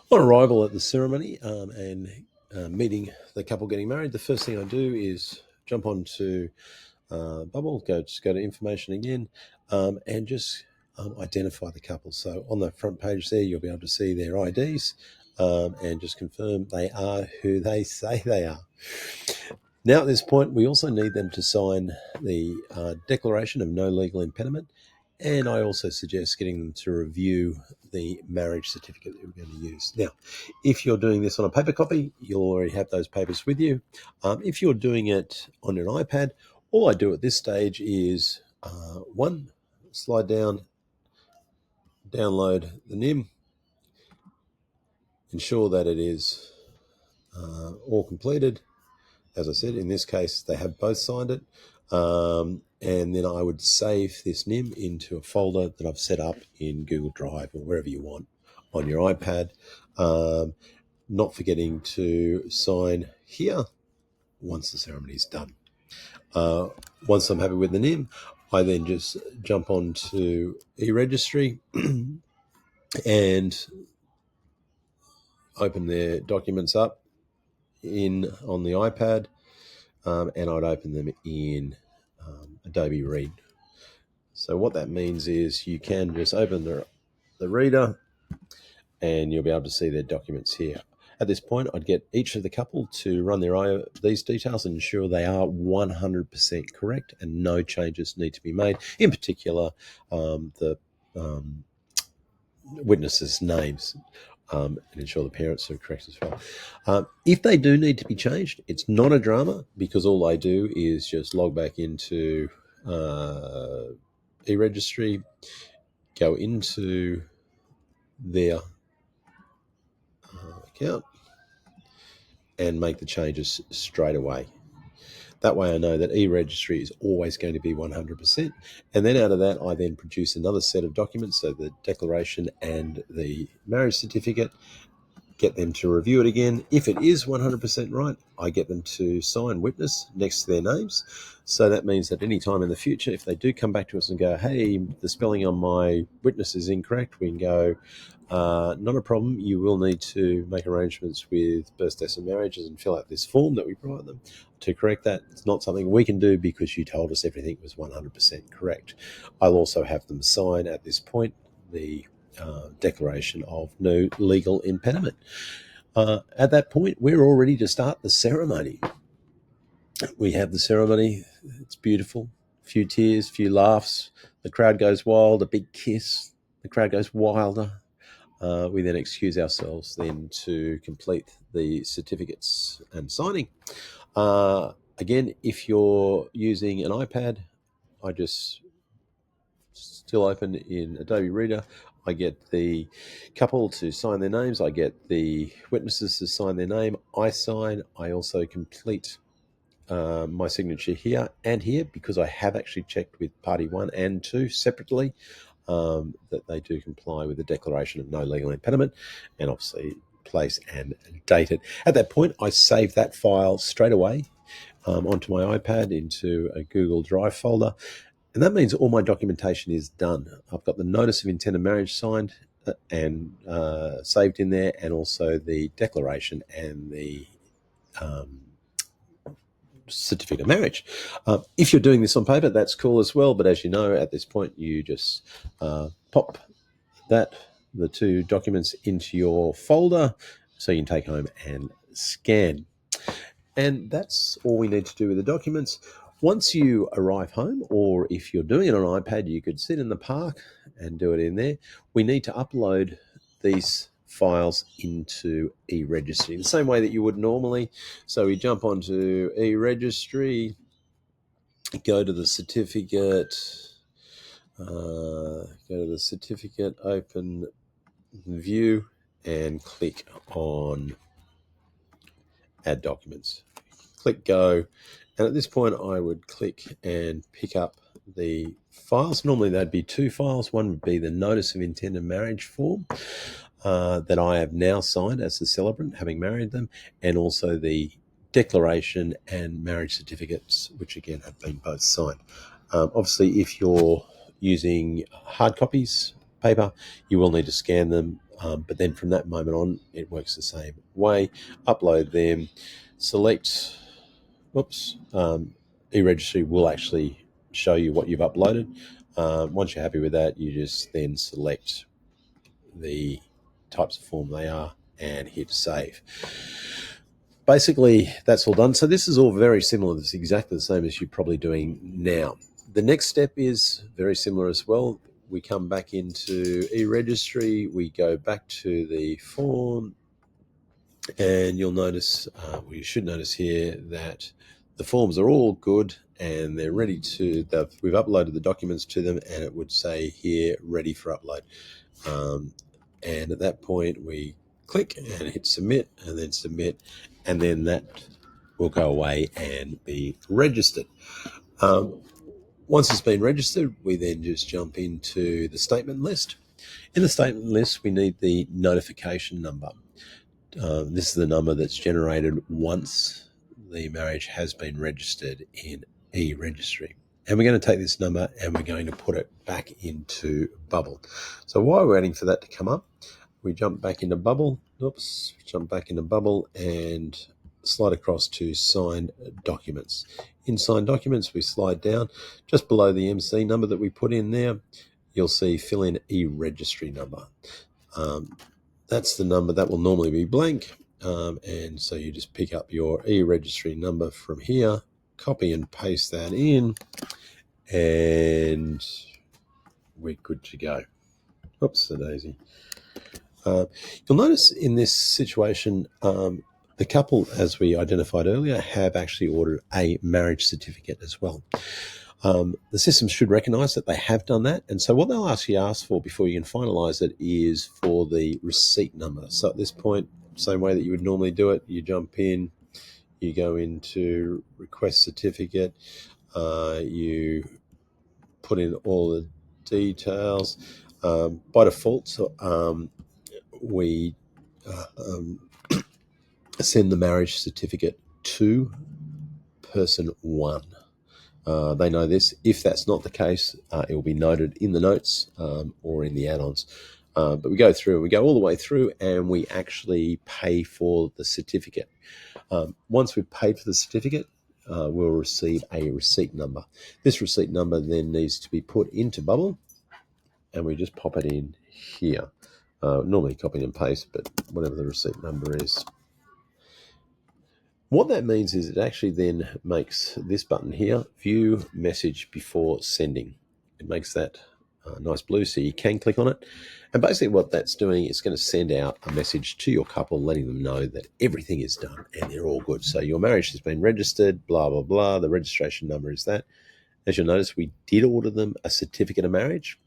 On arrival at the ceremony and meeting the couple getting married, the first thing I do is jump onto Bubble, go to information again, and just identify the couple. So on the front page there, you'll be able to see their IDs and just confirm they are who they say they are. Now, at this point, we also need them to sign the Declaration of No Legal Impediment, and I also suggest getting them to review the marriage certificate that we're going to use. Now, if you're doing this on a paper copy, you'll already have those papers with you. If you're doing it on an iPad, all I do at this stage is one, slide down, download the NIM, ensure that it is all completed. As I said, in this case, they have both signed it. And then I would save this NIM into a folder that I've set up in Google Drive or wherever you want on your iPad. Not forgetting to sign here once the ceremony is done. Once I'm happy with the NIM, I then just jump onto eRegistry and open their documents up on the iPad, and I'd open them in Adobe Read. So what that means is you can just open the reader and you'll be able to see their documents here. At this point, I'd get each of the couple to run their eye over these details and ensure they are 100% correct and no changes need to be made. In particular, the witnesses' names, and ensure the parents are correct as well. If they do need to be changed, it's not a drama because all I do is just log back into eRegistry, go into their account and make the changes straight away. That way I know that eRegistry is always going to be 100%. And then out of that, I then produce another set of documents, so the declaration and the marriage certificate, get them to review it again. If it is 100% right, I get them to sign witness next to their names. So that means that any time in the future, if they do come back to us and go, hey, the spelling on my witness is incorrect, we can go, not a problem. You will need to make arrangements with Births, Deaths and Marriages and fill out this form that we provide them to correct that. It's not something we can do because you told us everything was 100% correct. I'll also have them sign at this point the declaration of no legal impediment. At that point, we're all ready to start the ceremony. We have the ceremony. It's beautiful. A few tears, a few laughs. The crowd goes wild. A big kiss. The crowd goes wilder. We then excuse ourselves then to complete the certificates and signing. Again, if you're using an iPad, I just still open in Adobe Reader. I get the couple to sign their names. I get the witnesses to sign their name. I sign. I also complete my signature here and here because I have actually checked with party 1 and 2 separately that they do comply with the declaration of no legal impediment, and obviously place and date it. At that point, I save that file straight away onto my iPad into a Google Drive folder. And that means all my documentation is done. I've got the notice of intent of marriage signed and saved in there, and also the declaration and the certificate of marriage. If you're doing this on paper, that's cool as well. But as you know, at this point, you just pop the two documents into your folder so you can take home and scan. And that's all we need to do with the documents. Once you arrive home, or if you're doing it on an iPad, you could sit in the park and do it in there. We need to upload these files into eRegistry the same way that you would normally. So we jump onto eRegistry, go to the certificate, open view, and click on add documents. Click go. And at this point, I would click and pick up the files. Normally, that'd be two files. One would be the notice of intent of marriage form that I have now signed as the celebrant, having married them, and also the declaration and marriage certificates, which again have been both signed. Obviously, if you're using hard copies, paper, you will need to scan them But then from that moment on, it works the same way. Upload them, select, eRegistry will actually show you what you've uploaded. Once you're happy with that, you just then select the types of form they are and hit save. Basically, that's all done. So this is all very similar. This is exactly the same as you're probably doing now. The next step is very similar as well. We come back into eRegistry, we go back to the form, and you'll notice, you should notice here that the forms are all good and they're ready to, we've uploaded the documents to them, and it would say here, ready for upload. And at that point, we click and hit submit, and then that will go away and be registered. Once it's been registered, we then just jump into the statement list. In the statement list, we need the notification number. This is the number that's generated once the marriage has been registered in eRegistry. And we're going to take this number and we're going to put it back into Bubble. So while we're waiting for that to come up, we jump back into Bubble. Jump back into Bubble and slide across to Signed Documents. In Signed Documents, we slide down just below the MC number that we put in there. You'll see fill in eRegistry number. That's the number that will normally be blank. And so you just pick up your eRegistry number from here, copy and paste that in, and we're good to go. Oops, a daisy. You'll notice in this situation, the couple, as we identified earlier, have actually ordered a marriage certificate as well. The system should recognise that they have done that, and so what they'll actually ask for before you can finalise it is for the receipt number. So at this point, same way that you would normally do it, you jump in, you go into request certificate, you put in all the details. By default, we send the marriage certificate to person one. They know this. If that's not the case, it will be noted in the notes or in the add-ons. But we go all the way through, and we actually pay for the certificate. Once we've paid for the certificate, we'll receive a receipt number. This receipt number then needs to be put into Bubble, and we just pop it in here. Normally copy and paste, but whatever the receipt number is. What that means is it actually then makes this button here, view message before sending. It makes that nice blue so you can click on it. And basically what that's doing is going to send out a message to your couple letting them know that everything is done and they're all good. So your marriage has been registered, blah, blah, blah. The registration number is that. As you'll notice, we did order them a certificate of marriage.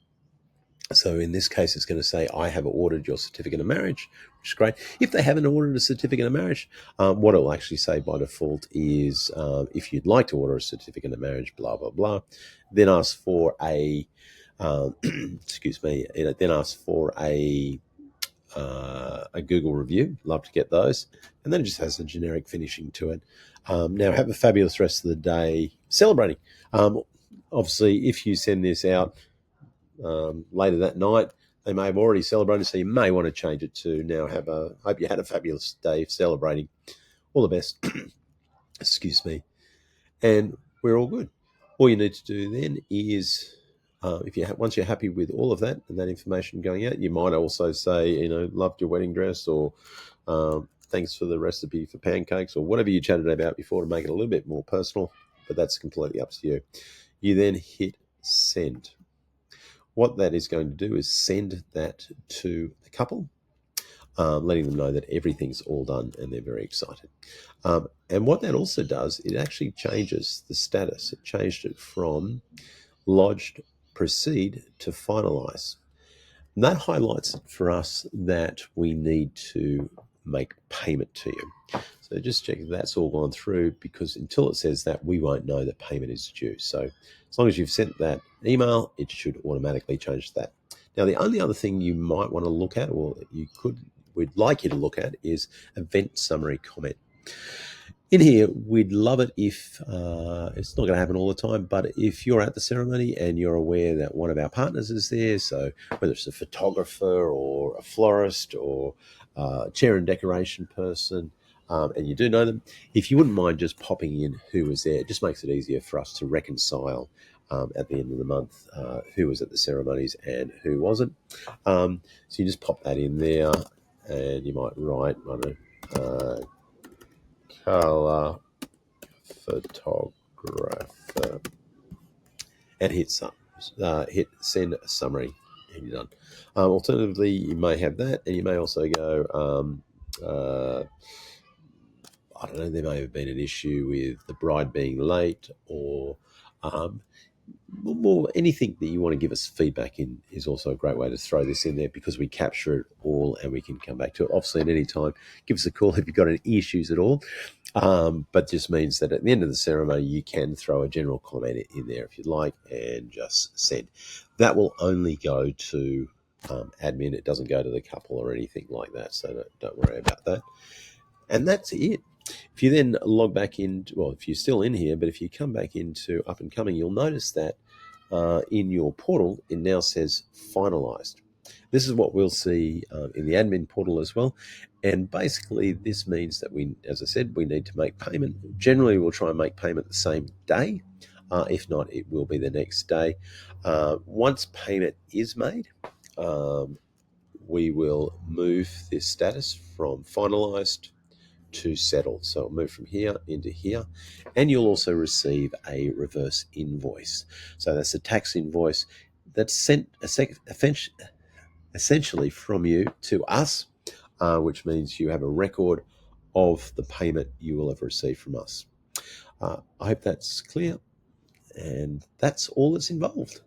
So in this case, it's going to say, I have ordered your certificate of marriage, which is great. If they haven't ordered a certificate of marriage, what it will actually say by default is, if you'd like to order a certificate of marriage, blah, blah, blah, then ask for a, then ask for a Google review. Love to get those. And then it just has a generic finishing to it. Now, have a fabulous rest of the day celebrating. Obviously, if you send this out, later that night, they may have already celebrated, so you may want to change it to now hope you had a fabulous day celebrating. All the best. Excuse me. And we're all good. All you need to do then is, once you're happy with all of that and that information going out, you might also say, loved your wedding dress, or thanks for the recipe for pancakes, or whatever you chatted about before to make it a little bit more personal, but that's completely up to you. You then hit send. What that is going to do is send that to the couple, letting them know that everything's all done and they're very excited. And what that also does, it actually changes the status. It changed it from lodged, proceed to finalize. And that highlights for us that we need to make payment to you. So just check if that's all gone through, because until it says that, we won't know that payment is due. So as long as you've sent that email, it should automatically change that. Now, the only other thing you might want to look at, or we'd like you to look at, is event summary comment. In here, we'd love it if it's not going to happen all the time, but if you're at the ceremony and you're aware that one of our partners is there, so whether it's a photographer or a florist or a chair and decoration person, and you do know them, if you wouldn't mind just popping in who was there, it just makes it easier for us to reconcile at the end of the month who was at the ceremonies and who wasn't. So you just pop that in there, and you might write, I don't know, colour photographer, and hit send summary, and you're done. Alternatively, you may have that, and you may also go, I don't know, there may have been an issue with the bride being late, or more anything that you want to give us feedback in is also a great way to throw this in there, because we capture it all and we can come back to it. Obviously, at any time, give us a call if you've got any issues at all. But just means that at the end of the ceremony, you can throw a general comment in there if you'd like, and just send. That will only go to admin. It doesn't go to the couple or anything like that, so don't worry about that. And that's it. If you then log back in, well, if you're still in here, but if you come back into Up and Coming, you'll notice that in your portal, it now says finalized. This is what we'll see in the admin portal as well. And basically, this means that we, as I said, we need to make payment. Generally, we'll try and make payment the same day. If not, it will be the next day. Once payment is made, we will move this status from finalized to settled. So it'll move from here into here, and you'll also receive a reverse invoice. So that's a tax invoice that's sent essentially from you to us, which means you have a record of the payment you will have received from us. I hope that's clear, and that's all that's involved.